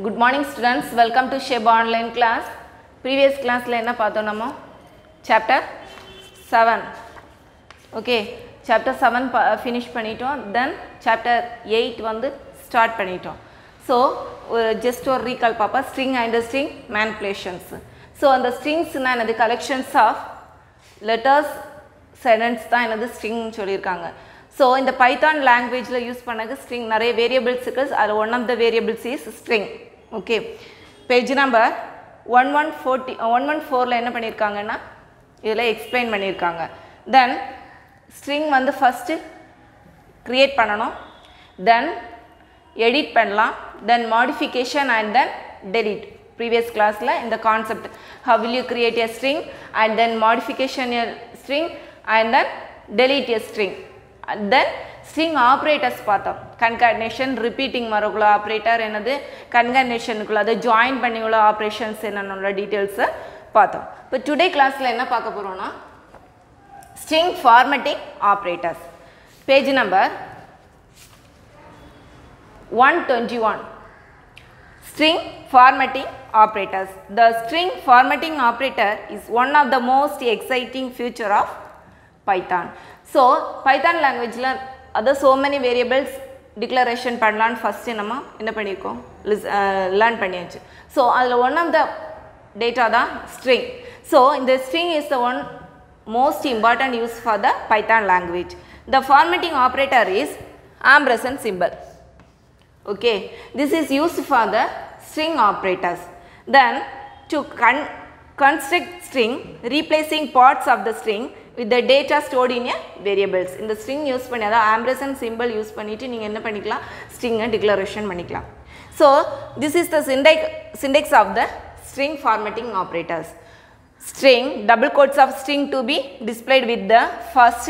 Good morning students, welcome to Sheba online class. Previous class la enna paathom nama chapter 7. Okay, chapter 7 finish பண்ணிட்டோம். Then chapter 8 வந்து start பண்ணிட்டோம். So just ஒரு recall பாப்பா string and string manipulations. So அந்த strings na enadhu collections of letters sentences தான் enadhu string சொல்லிருக்காங்க. So in the Python language la use பண்ணது string நிறைய variables இருக்கு. one of the variables is string. Okay, page number 114 la என்ன பண்ணிருக்காங்கன்னா இதல explain பண்ணிருக்காங்க. Then string வந்து first create பண்ணனும், then edit பண்ணலாம், then modification and then delete. Previous class la in the concept how will you create a string and then modification a string and then delete a string. And then string operators பார்த்தோம். concatenation, repeating வரக்குள்ள operator என்னது, concatenation குள்ள அது join பண்ணி உள்ள operations என்னன்னுள்ள details பார்த்தோம். இப்போ today classல என்ன பார்க்க போறோம்னா string formatting operators. Page number 121. String formatting operators. The string formatting operator is one of the most exciting feature of Python. So Python language la other so many variables declaration பண்ணலாம்னு first நம்ம என்ன பண்ணிருக்கோம் learn பண்ணியாச்சு. So அதுல one of the data தான் string. So the string is the one most important use for the Python language. The formatting operator is ampersand symbol. Okay, this is used for the string operators. Then to construct string, replacing parts of the string with the data stored in a variables. In the string use பண்ணி அதாவது ampersand symbol use பண்ணிட்டு நீங்க என்ன பண்ணிக்கலாம் string declaration பண்ணிக்கலாம். So this is the syntax of the string formatting operators. String, double quotes of string to be displayed with the first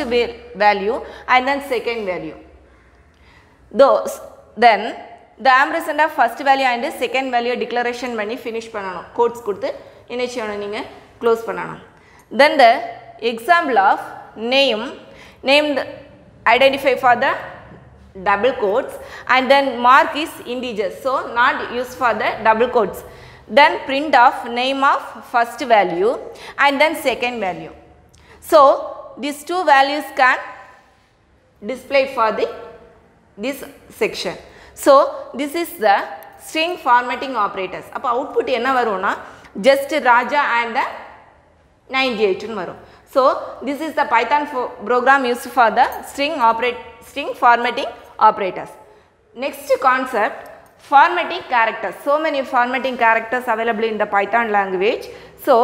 value and then second value. Then the ampersand of first value and second value declaration பண்ணி finish பண்ணனும். quotes கொடுத்து என்ன செய்யணும் நீங்க close பண்ணனும். Then the example of named identify for the double quotes and then mark is integers, so not used for the double quotes. Then print of name of first value and then second value. So these two values can display for this section. So this is the string formatting operators. அப்ப output என்ன வரும்னா just Raja and the 98 ன்னு வரும். So this is the Python program used for the string formatting operators. Next concept, formatting characters. So many formatting characters available in the Python language. So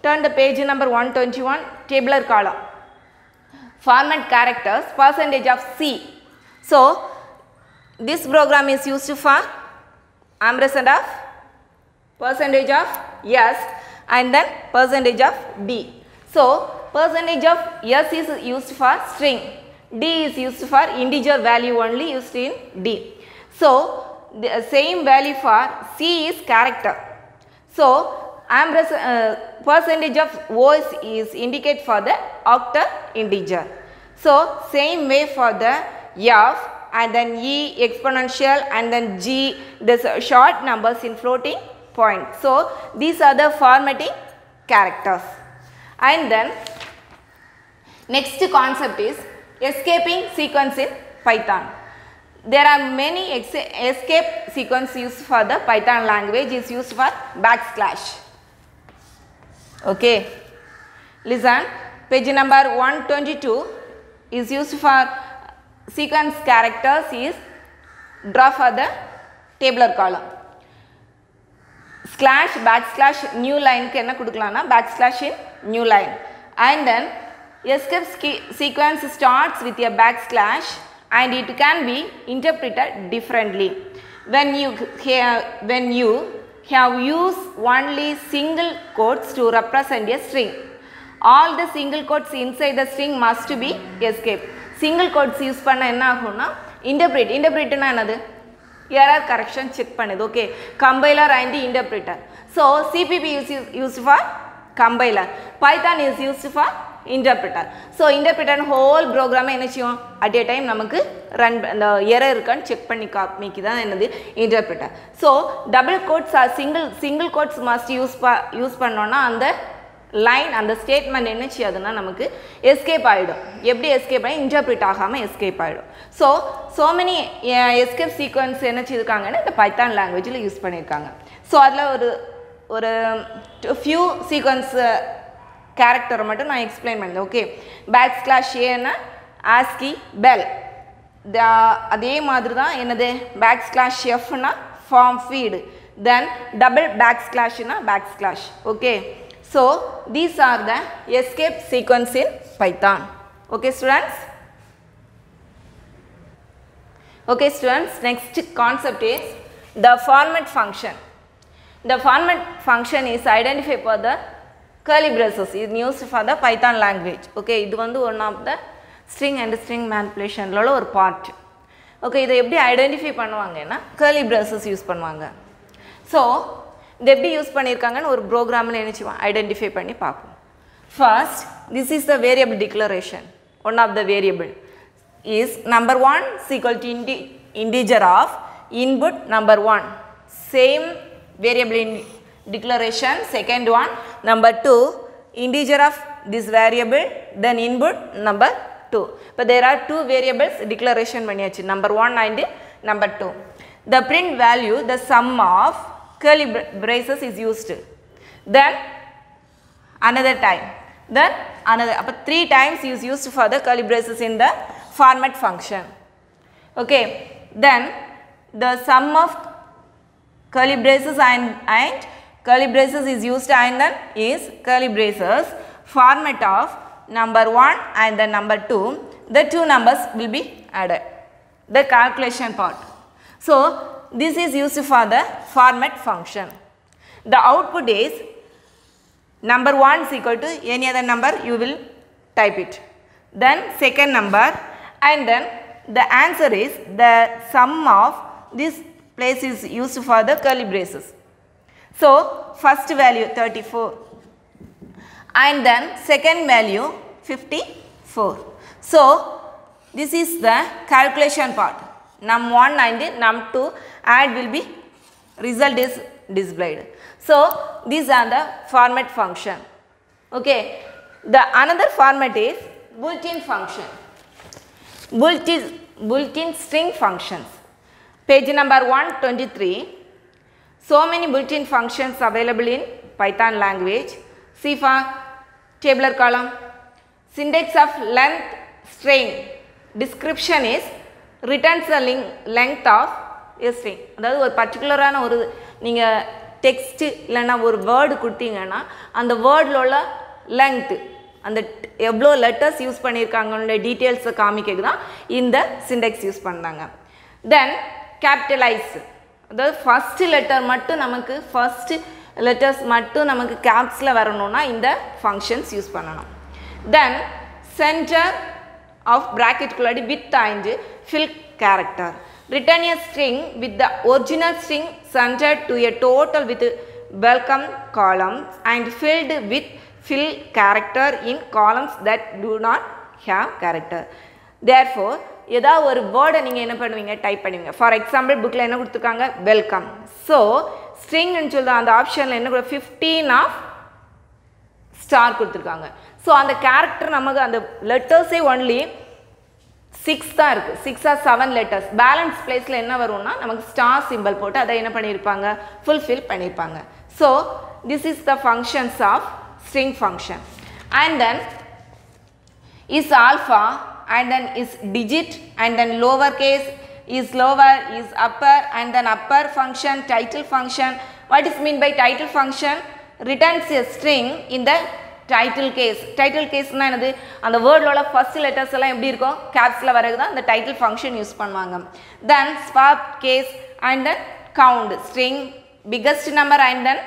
turn the page number 121, tabular column. Format characters, percentage of C. So this program is used for ampersand of percentage of S and then percentage of D. So percentage of S is used for string, D is used for integer value only used in D. So the same value for C is character. So percentage of O is indicate for the octal integer. So same way for the F and then E exponential and then G, this short numbers in floating point. So these are the formatting characters. And then next concept is escaping sequence in Python. There are many escape sequence used for the Python language is used for backslash. Okay, listen, page number 122 is used for sequence characters is draw for the tabular column. Slash backslash new line க்கு என்ன கொடுக்கலாம்னா backslash in new line. And then escape sequence starts with a backslash and it can be interpreted differently. When you have used only single quotes to represent a string, all the single quotes inside the string must be escaped. Single quotes use பண்ண என்ன ஆகும்னா interpretனா என்னது error correction check பண்ணுது. Okay, compiler and interpreter. So CPP is used for compiler, Python is used for interpreter. So interpreter whole program என்ன செய்யும் at a time நமக்கு run அந்த error இருக்கான்னு check பண்ணி காமிக்கி தான் என்னது interpreter. So double quotes or single quotes must use பண்ணோம்னா அந்த line அந்த statement என்ன செய்யாதுன்னா நமக்கு escape ஆயிடும். எப்படி escape ஆகி interpret ஆகாம escape ஆயிடும். So many escape sequence என்ன செய்திருக்காங்கன்னா இந்த Python languageல யூஸ் பண்ணிருக்காங்க. So அதுல ஒரு few sequence character மட்டும் நான் explain பண்ணேன். ஓகே backslash a னா ASCII bell. அதே மாதிரி தான் என்னது backslash f னா form feed. Then double backslash னா backslash. Okay. So these are the escape sequence in Python. Okay students. Okay students, next concept is the format function. The format function is identified for the curly braces is used for the Python language. Okay, இது வந்து one of the string and string manipulation லோட ஒரு part. Okay, இதை எப்படி identify பண்ணுவாங்கன்னா curly braces use பண்ணுவாங்க. So இதை எப்படி use பண்ணியிருக்காங்கன்னு ஒரு ப்ரோக்ராமில் நினைச்சுவோம் ஐடென்டிஃபை பண்ணி பார்ப்போம். First, this is the variable declaration. One of the variable is number 1 is equal to integer of input number 1. Same variable in declaration. Second one, number 2 integer of this variable, then input number 2. But there are two variables declaration பண்ணியாச்சு, number 1 and number 2. The print value, the sum of curly braces is used. Then another time, then another, அப்ப 3 times is used for the curly braces in the format function. Okay, then the sum of curly braces and curly braces is used, and then is curly braces format of number 1 and the number 2. The two numbers will be added, the calculation part. So this is used for the format function. The output is number 1 is equal to any other number, you will type it, then second number, and then the answer is the sum of this place is used for the curly braces. So first value 34 and then second value 54. So this is the calculation part. num1 and num2 add will be result is displayed. So these are the format function. Okay, the another format is built-in function, built-in string functions. Page number 123. So many built-in functions available in Python language. See for tabular column, syntax of length string, description is returns the length of a string. அதாவது ஒரு பர்டிகுலரான ஒரு நீங்கள் text இல்லைன்னா ஒரு word கொடுத்தீங்கன்னா அந்த வேர்டில் உள்ள லெங்க்த்து, அந்த எவ்வளோ லெட்டர்ஸ் யூஸ் பண்ணியிருக்காங்கன்ற டீட்டெயில்ஸை காமிக்கிறது தான் இந்த சிண்டெக்ஸ் யூஸ் பண்ணாங்க. தென் கேபிட்டலைஸ், அதாவது ஃபஸ்ட்டு லெட்டர் மட்டும் நமக்கு ஃபஸ்ட்டு லெட்டர்ஸ் மட்டும் நமக்கு கேப்ஸில் வரணும்னா இந்த ஃபங்க்ஷன்ஸ் யூஸ் பண்ணணும். தென் சென்டர் ஆஃப் ப்ராக்கெட்டுக்குள்ளாடி with and fill character. Return a string with the original string centered to a total with welcome columns and filled with fill character in columns that do not have character. Therefore, ஏதாவது ஒரு வேர்டை நீங்கள் என்ன பண்ணுவீங்க, type பண்ணுவீங்க. For example புக்கில் என்ன கொடுத்துருக்காங்க, வெல்கம். ஸோ ஸ்ட்ரிங்னு சொல்லுற அந்த ஆப்ஷனில் என்ன 15 ஆஃப் ஸ்டார் கொடுத்துருக்காங்க. ஸோ அந்த கேரக்டர் நமக்கு அந்த லெட்டர்ஸே ஒன்லி 6 தான் இருக்குது, 6 or 7 லெட்டர்ஸ். பேலன்ஸ் பிளேஸில் என்ன வரும்னா நமக்கு ஸ்டார் சிம்பிள் போட்டு அதை என்ன பண்ணியிருப்பாங்க, ஃபுல்ஃபில் பண்ணியிருப்பாங்க. So this is the functions of string function. And then is alpha, and then is digit, and then lower case, is lower, is upper, and then upper function, title function. What is mean by title function? Returns a string in the title case. Title case na enadhu and word la first letters ella eppadi irukum, caps la varagudha the title function use பண்ணுவாங்க. Then swap case and then count, string biggest number and then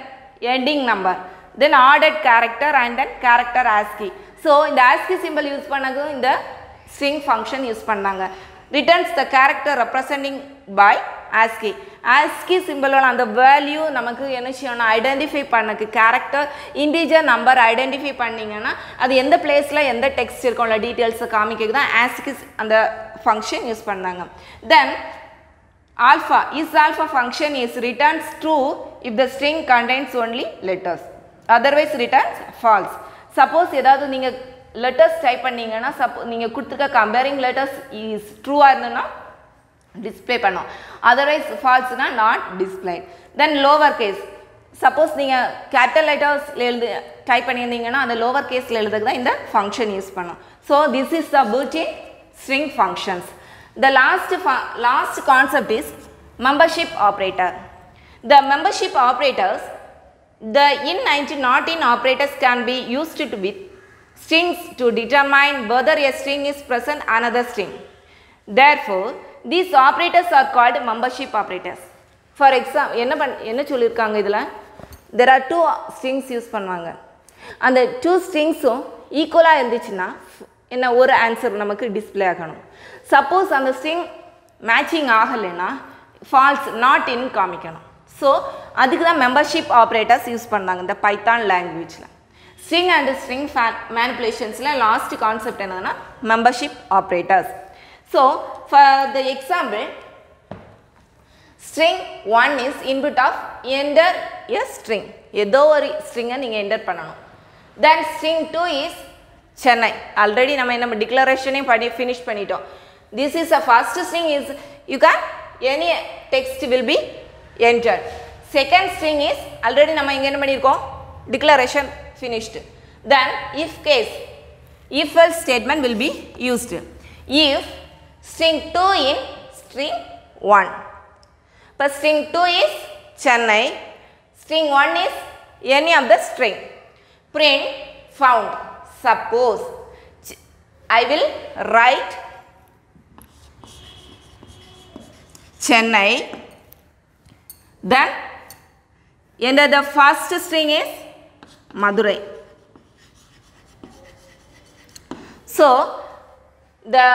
ending number, then ordered character and then character ASCII. So in the ASCII symbol use பண்ணது இந்த string function use பண்ணாங்க. Returns the character representing by ASCII. ASCII சிம்பிளோட அந்த value நமக்கு என்ன செய்யணும் identify பண்ணக்கு character integer number identify பண்ணிங்கன்னா அது எந்த பிளேஸில் எந்த டெக்ஸ்ட் இருக்கும்ல டீட்டெயில்ஸை காமிக்கிறது தான் ASCII அந்த ஃபங்க்ஷன் யூஸ் பண்ணாங்க. தென் alpha function is returns true if the string contains only letters, otherwise returns false. Suppose ஏதாவது நீங்கள் letters type பண்ணீங்கன்னா நீங்கள் கொடுத்துருக்க comparing letters is true இருந்ததுன்னா display பண்ணும், otherwise false னா not displayed. Then lower case, suppose நீங்கள் capital letters type பண்ணியிருந்தீங்கன்னா அந்த lower caseல எழுதுக்கு தான் இந்த function யூஸ் பண்ணும். So this is the built-in string functions. The last concept is membership operator. The membership operators, the in and not in operators can be used with strings to determine whether a string is present another string. Therefore, these operators are called membership operators. For example, என்ன சொல்லிருக்காங்க இதுல there are two strings use பண்ணுவாங்க. அந்த two stringsம் ஈக்குவலா இருந்துச்சுன்னா என்ன ஒரு answer நமக்கு டிஸ்ப்ளே ஆகணும். சப்போஸ் அந்த ஸ்ட்ரிங் மேட்சிங் ஆகலைன்னா ஃபால்ஸ் நாட் இன் காமிக்கணும். ஸோ அதுக்கு தான் மெம்பர்ஷிப் ஆப்ரேட்டர்ஸ் யூஸ் பண்ணாங்க இந்த பைத்தான் லாங்குவேஜில். ஸ்ட்ரிங் அண்ட் ஸ்ட்ரிங் மேனிப்புலேஷன்ஸில் லாஸ்ட் கான்செப்ட் என்னதுன்னா membership operators. So for the example string 1 is input of enter a string, ஏதோ ஒரு ஸ்ட்ரிங்கை நீங்கள் என்டர் பண்ணணும். Then string 2 is Chennai, already நம்ம டிக்ளரேஷனே finish பண்ணிட்டோம். This is the first string is you can any text will be entered. Second string is already நம்ம இங்க என்ன பண்ணிருக்கோம் declaration finished. Then if case, if else statement will be used. If string 2 in string 1, but string 2 is Chennai, string 1 is any of the string. Print found. Suppose I will write Chennai, then enter the first string is Madurai. So the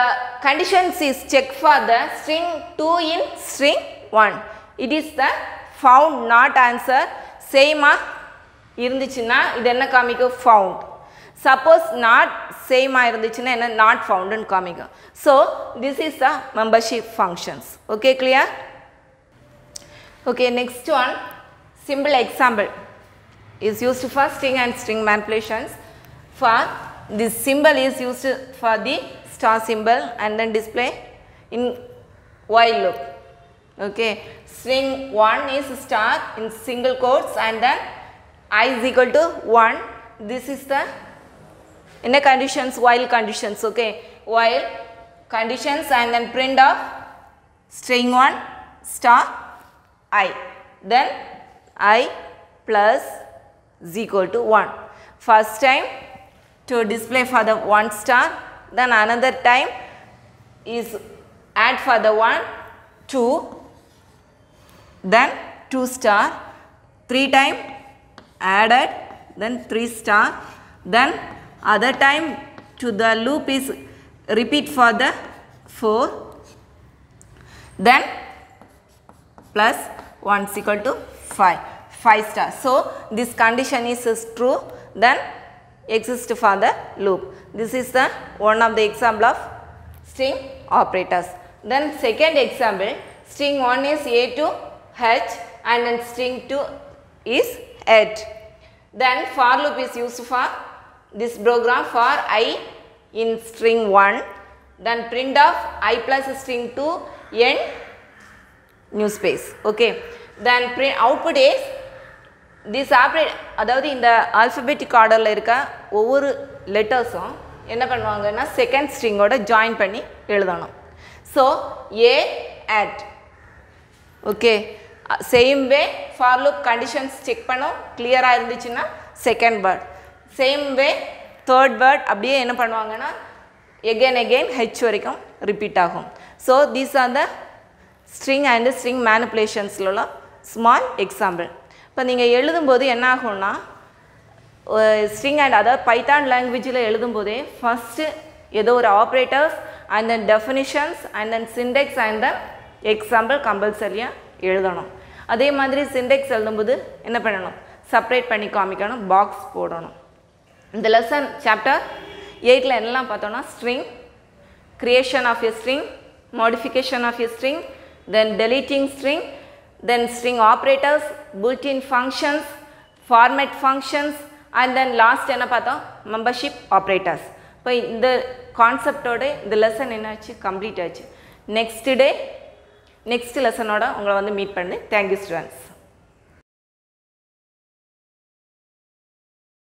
conditions is check for the string 2 in string 1. It is the found not answer. Same இருந்துச்சுன்னா இது என்ன காமிக்கும் found. Suppose not same இருந்துச்சுன்னா என்ன not found ன்னு காமிக்கும். So this is the membership functions. Okay, clear? Okay, next one, simple example is used for string and string manipulations. For this symbol is used for the star symbol and then display in while loop. Okay, string 1 is star in single quotes and then I is equal to 1. This is the in conditions, while conditions. Okay, while conditions and then print of string 1 star I, then I plus is equal to 1. First time to display for the 1 star, then another time is add for the 1 2, then 2 star, 3 time added, then 3 star, then other time to the loop is repeat for the 4, then plus 1 is equal to 5 star. So this condition is true, then exist for the loop. This is the one of the example of string operators. Then second example, string 1 is A to H and then string 2 is at. Then for loop is used for this program for I in string 1, then print of I plus string 2 n new space. Okay, then print output is this operate, அதாவது இந்த alphabetic orderல இருக்க ஒவ்வொரு லெட்டர்ஸும் என்ன பண்ணுவாங்கன்னா second ஸ்ட்ரிங்கோட join பண்ணி எழுதணும். So A at. Okay, same way for loop conditions check பண்ணும், கிளியராக இருந்துச்சுன்னா second word, same way third word அப்படியே என்ன பண்ணுவாங்கன்னா again H வரைக்கும் ரிப்பீட் ஆகும். So these are the string and ஸ்ட்ரிங் மேனிப்புலேஷன்ஸ்ல ஸ்மால் எக்ஸாம்பிள். இப்போ நீங்கள் எழுதும்போது என்ன ஆகும்னா ஸ்ட்ரிங் அண்ட் அதாவது பைத்தான் லாங்குவேஜில் எழுதும்போதே ஃபஸ்ட்டு ஏதோ ஒரு operators and then definitions and then syntax and then example கம்பல்சரியாக எழுதணும். அதே மாதிரி சிண்டெக்ஸ் எழுதும்போது என்ன பண்ணணும், செப்பரேட் பண்ணி காமிக்கணும், பாக்ஸ் போடணும். இந்த லெசன் சாப்டர் 8ல் என்னெல்லாம் பார்த்தோன்னா string, creation of a string, modification of a string, then deleting string, then string operators, built-in functions, format functions, and then last என்ன பார்த்தோம், மெம்பர்ஷிப் ஆப்ரேட்டர்ஸ். இப்போ இந்த கான்செப்டோட இந்த லெசன் என்னாச்சு, கம்ப்ளீட் ஆச்சு. நெக்ஸ்ட் லெசனோட உங்களை வந்து மீட் பண்ணு. Thank you students.